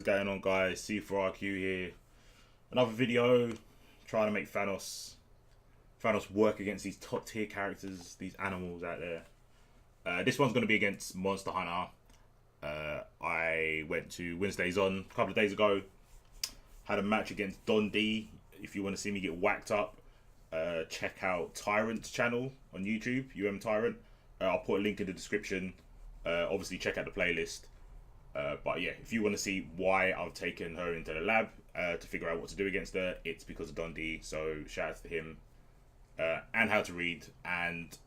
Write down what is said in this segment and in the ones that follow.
going on, guys? C4RQ here. Another video trying to make Thanos work against these top tier characters, these animals out there. This one's going to be against Monster Hunter. I went to Wednesday's On a couple of days ago. Had a match against Don D. If you want to see me get whacked up, check out Tyrant's channel on YouTube, Tyrant. I'll put a link in the description. Obviously, check out the playlist. But yeah, if you want to see why I've taken her into the lab to figure out what to do against her, it's because of Don D. So shout out to him. And How to Read and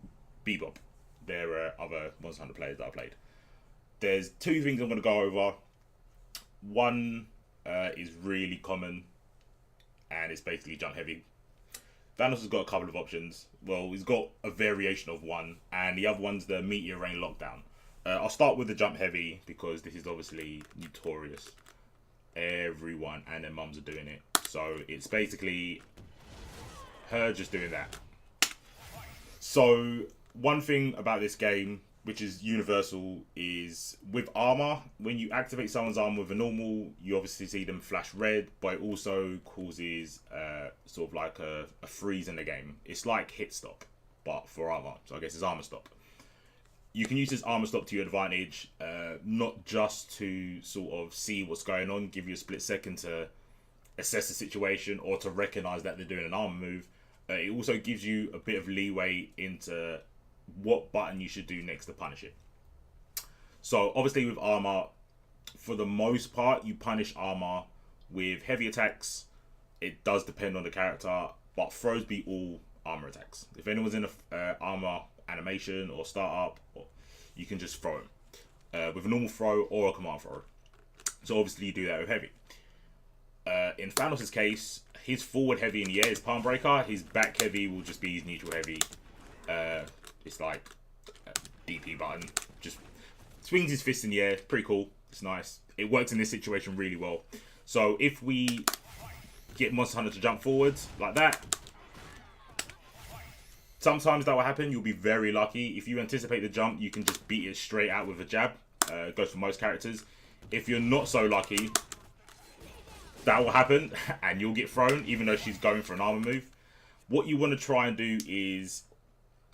Bebop. There are other Monster Hunter players that I played. There's two things I'm going to go over. One is really common, and it's basically jump heavy. Thanos has got a couple of options. Well, he's got a variation of one, and the other one's the Meteor Rain lockdown. I'll start with the jump heavy because this is obviously notorious. Everyone and their mums are doing it. So it's basically her just doing that. So one thing about this game, which is universal, is with armor, when you activate someone's armor with a normal, you obviously see them flash red, but it also causes sort of like a freeze in the game. It's like hit stop, but for armor. So I guess it's armor stop. You can use this armor stop to your advantage, not just to sort of see what's going on, give you a split second to assess the situation or to recognize that they're doing an armor move. It also gives you a bit of leeway into what button you should do next to punish it. So obviously with armor, for the most part, you punish armor with heavy attacks. It does depend on the character, but throws beat all armor attacks. If anyone's in a armor animation or startup, you can just throw him with a normal throw or a command throw. So obviously you do that with heavy. In Thanos' case, his forward heavy in the air is palm breaker. His back heavy will just be his neutral heavy. It's like a DP button. Just swings his fist in the air. Pretty cool. It's nice. It works in this situation really well. So if we get Monster Hunter to jump forwards like that, sometimes that will happen. You'll be very lucky. If you anticipate the jump, you can just beat it straight out with a jab. It goes for most characters. If you're not so lucky, that will happen and you'll get thrown even though she's going for an armor move. What you want to try and do is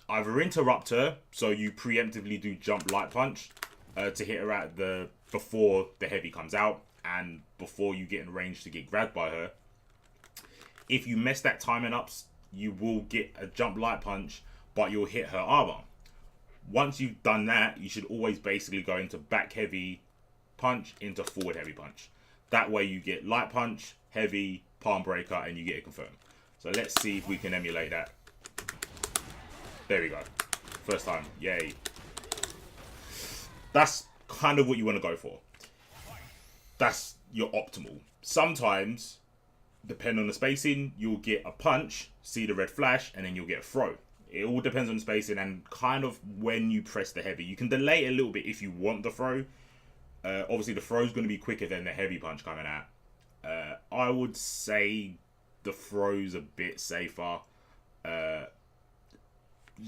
either interrupt her, so you preemptively do jump light punch to hit her at before the heavy comes out and before you get in range to get grabbed by her. If you mess that timing up, you will get a jump light punch, but you'll hit her armor. Once you've done that, you should always basically go into back heavy punch into forward heavy punch. That way you get light punch, heavy, palm breaker, and you get it confirmed. So let's see if we can emulate that. There we go. First time. Yay. That's kind of what you want to go for. That's your optimal. Sometimes, depending on the spacing, you'll get a punch, see the red flash, and then you'll get a throw. It all depends on the spacing and kind of when you press the heavy. You can delay it a little bit if you want the throw. Obviously, the throw is going to be quicker than the heavy punch coming out. I would say the throw's a bit safer.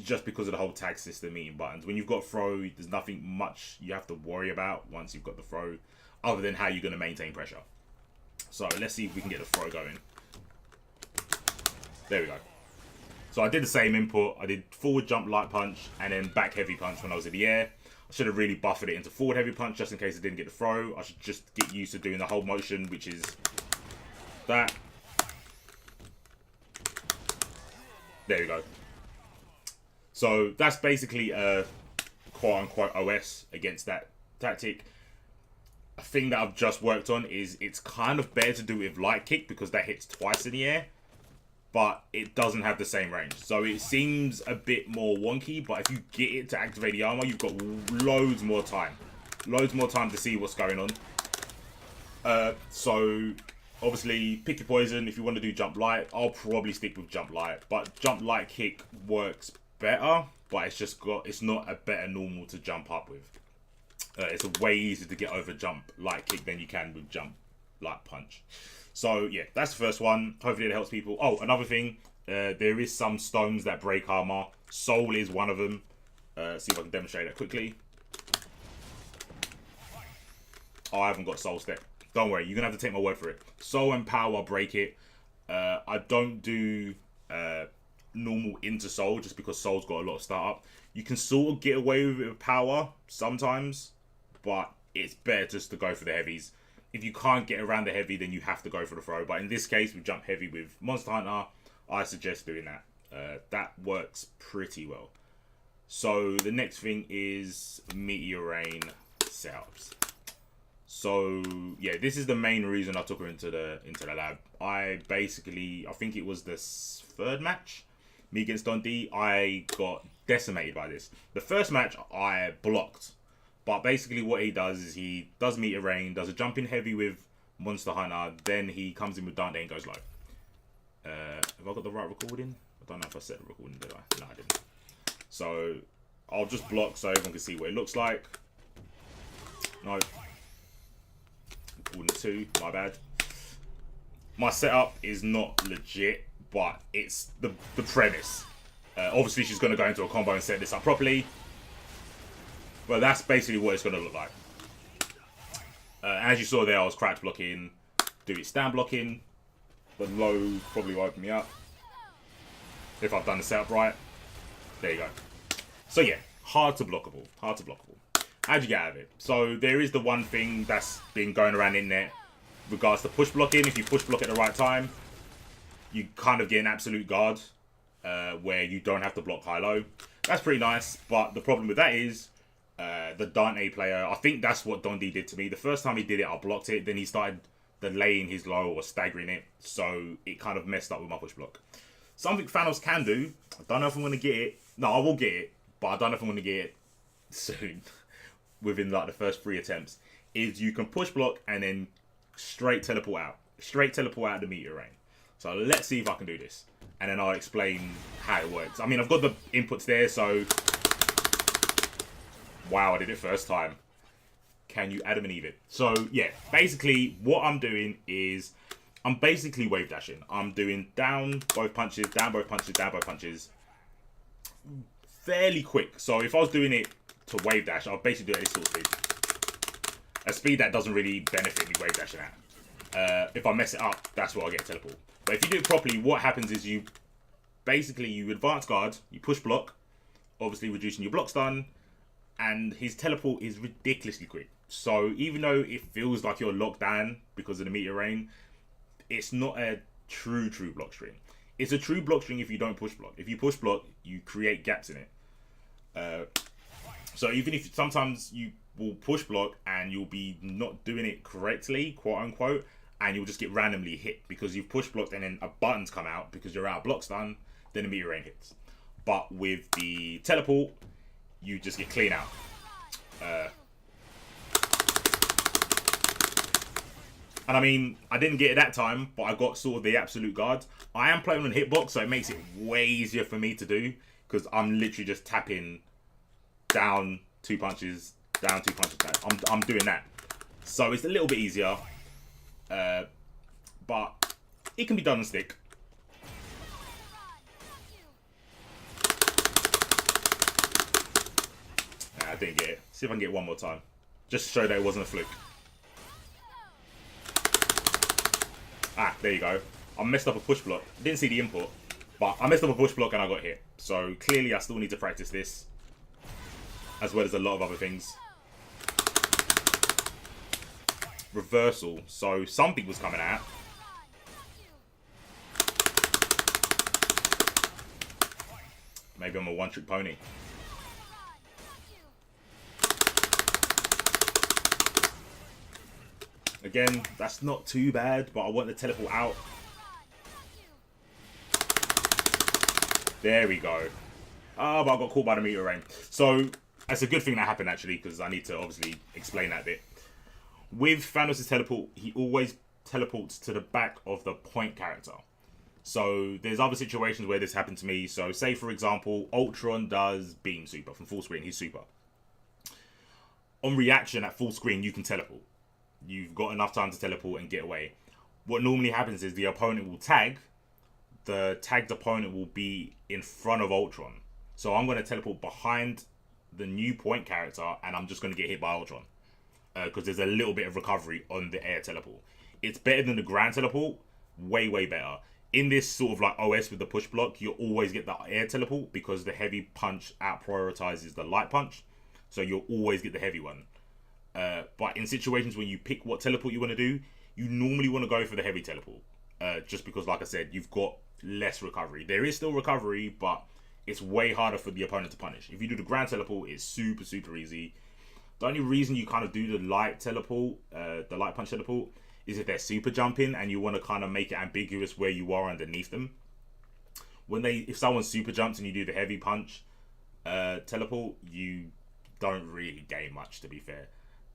Just because of the whole tag system eating buttons. When you've got throw, there's nothing much you have to worry about once you've got the throw, other than how you're going to maintain pressure. So let's see if we can get the throw going. There we go. So I did the same input. I did forward jump light punch and then back heavy punch when I was in the air. I should have really buffered it into forward heavy punch just in case I didn't get the throw. I should just get used to doing the whole motion, which is that. There we go. So that's basically a quote-unquote OS against that tactic. A thing that I've just worked on is it's kind of better to do with light kick because that hits twice in the air, but it doesn't have the same range. So it seems a bit more wonky, but if you get it to activate the armor, you've got loads more time. Loads more time to see what's going on. So obviously pick your poison. If you want to do jump light, I'll probably stick with jump light, but jump light kick works better, but it's not a better normal to jump up with. It's a way easier to get over jump light kick than you can with jump light punch. So yeah, that's the first one. Hopefully it helps people. Oh, another thing, there is some stones that break armor. Soul is one of them. See if I can demonstrate that quickly. Oh, I haven't got soul step. Don't worry, you're going to have to take my word for it. Soul and power, break it. I don't do normal into soul just because soul's got a lot of startup. You can sort of get away with it with power sometimes, but it's better just to go for the heavies. If you can't get around the heavy, then you have to go for the throw. But in this case, we jump heavy with Monster Hunter. I suggest doing that. That works pretty well. So the next thing is Meteor Rain setups. So yeah, this is the main reason I took her into the lab. I think it was the third match, me against Dundee. I got decimated by this. The first match I blocked, but basically what he does is he does Meteor Rain, does a jump in heavy with Monster Hunter, then he comes in with Dante and goes low. Have I got the right recording? I don't know if I set the recording, did I? No, I didn't. So I'll just block so everyone can see what it looks like. No. Recording 2, my bad. My setup is not legit, but it's the premise. Obviously, she's going to go into a combo and set this up properly. Well, that's basically what it's going to look like. As you saw there, I was crouch blocking, do it stand blocking. The low probably will open me up. If I've done the setup right. There you go. So yeah, hard to blockable. Hard to blockable. How'd you get out of it? So there is the one thing that's been going around in there regards to push blocking. If you push block at the right time, you kind of get an absolute guard where you don't have to block high-low. That's pretty nice, but the problem with that is the Dante player, I think that's what Dundee did to me. The first time he did it, I blocked it. Then he started delaying his low or staggering it, so it kind of messed up with my push block. Something Thanos can do, I don't know if I'm going to get it. No, I will get it, but I don't know if I'm going to get it soon. Within like the first 3 attempts, is you can push block and then straight teleport out. Straight teleport out the Meteor Rain. So let's see if I can do this. And then I'll explain how it works. I mean, I've got the inputs there, so... Wow, I did it first time. Can you Adam and Eve it? So, yeah, basically, what I'm doing is... I'm basically wave dashing. I'm doing down both punches, down both punches, down both punches. Fairly quick. So if I was doing it to wave dash, I'll basically do it at this sort of speed. A speed that doesn't really benefit me wave dashing at. If I mess it up, that's where I get teleport. But if you do it properly, what happens is you advance guard, you push block, obviously reducing your block stun, and his teleport is ridiculously quick. So even though it feels like you're locked down because of the Meteor Rain, it's not a true block string. It's a true block string if you don't push block. If you push block, you create gaps in it. So even if sometimes you will push block and you'll be not doing it correctly, quote unquote, and you'll just get randomly hit because you've push blocked and then a button's come out because you're out of block stun, then the Meteor Rain hits. But with the teleport, you just get clean out. And I mean, I didn't get it that time, but I got sort of the absolute guard. I am playing on hitbox, so it makes it way easier for me to do because I'm literally just tapping down 2 punches, down 2 punches, down. I'm doing that. So it's a little bit easier, but it can be done on stick. Nah, I didn't get it. See if I can get it one more time. Just to show that it wasn't a fluke. Ah, there you go. I messed up a push block. Didn't see the input, but I messed up a push block and I got hit. So clearly I still need to practice this, as well as a lot of other things. Reversal. So something was coming out. Maybe I'm a one-trick pony. Again, that's not too bad, but I want to teleport out. There we go. Oh, but I got caught by the Meteor Rain. So, that's a good thing that happened, actually, because I need to obviously explain that bit. With Thanos' teleport, he always teleports to the back of the point character. So, there's other situations where this happened to me. So, say, for example, Ultron does Beam Super from full screen. He's super. On reaction at full screen, you can teleport. You've got enough time to teleport and get away. What normally happens is the opponent will tag. The tagged opponent will be in front of Ultron. So I'm going to teleport behind the new point character and I'm just going to get hit by Ultron. because there's a little bit of recovery on the air teleport. It's better than the ground teleport, way better. In this sort of like OS with the push block, you always get the air teleport because the heavy punch out prioritizes the light punch, so you'll always get the heavy one. But in situations when you pick what teleport you want to do, you normally want to go for the heavy teleport, just because, like I said, you've got less recovery. There is still recovery, but it's way harder for the opponent to punish. If you do the ground teleport, it's super easy. The only reason you kind of do the light teleport, the light punch teleport, is if they're super jumping and you want to kind of make it ambiguous where you are underneath them. If someone super jumps and you do the heavy punch teleport, you don't really gain much, to be fair.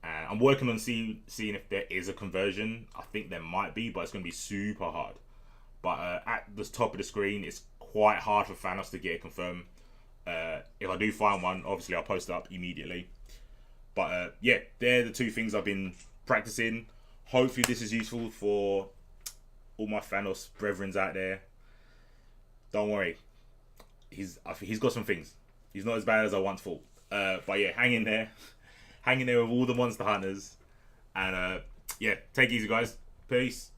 I'm working on seeing if there is a conversion. I think there might be, but it's going to be super hard. But at the top of the screen, it's quite hard for Thanos to get it confirmed. If I do find one, obviously I'll post it up immediately. But yeah, they're the two things I've been practicing. Hopefully this is useful for all my Thanos brethrens out there. Don't worry, he's got some things. He's not as bad as I once thought. But yeah, hang in there with all the monster hunters, and yeah, take it easy, guys. Peace.